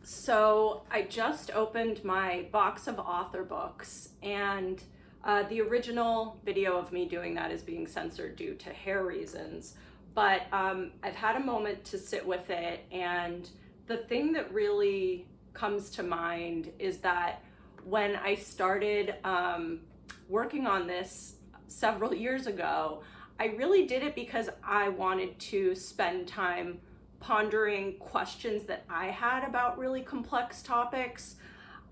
So I just opened my box of author books, and the original video of me doing that is being censored due to hair reasons. But I've had a moment to sit with it, and the thing that really comes to mind is that when I started working on this several years ago, I really did it because I wanted to spend time pondering questions that I had about really complex topics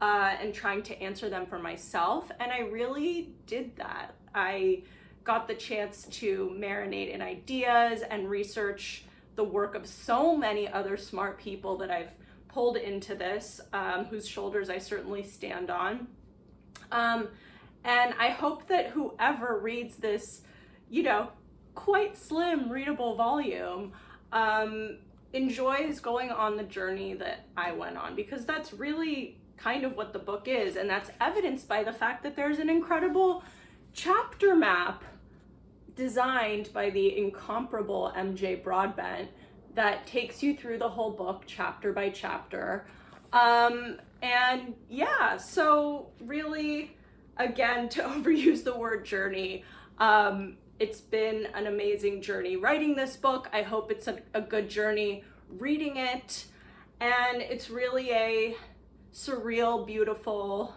and trying to answer them for myself. And I really did that. I got the chance to marinate in ideas and research the work of so many other smart people that I've pulled into this, whose shoulders I certainly stand on. And I hope that whoever reads this, quite slim readable volume, enjoys going on the journey that I went on, because that's really kind of what the book is, and that's evidenced by the fact that there's an incredible chapter map designed by the incomparable MJ Broadbent that takes you through the whole book chapter by chapter. And yeah, so really, again, to overuse the word journey, it's been an amazing journey writing this book. I hope it's a good journey reading it. And it's really a surreal, beautiful,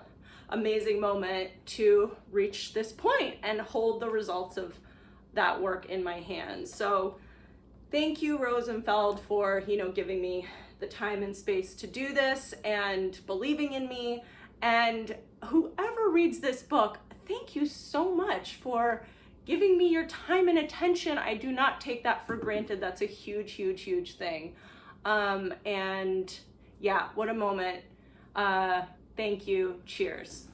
amazing moment to reach this point and hold the results of that work in my hands. So thank you, Rosenfeld, for, giving me the time and space to do this and believing in me. And whoever reads this book, thank you so much for giving me your time and attention. I do not take that for granted. That's a huge, huge, huge thing. And yeah, what a moment. Thank you. Cheers.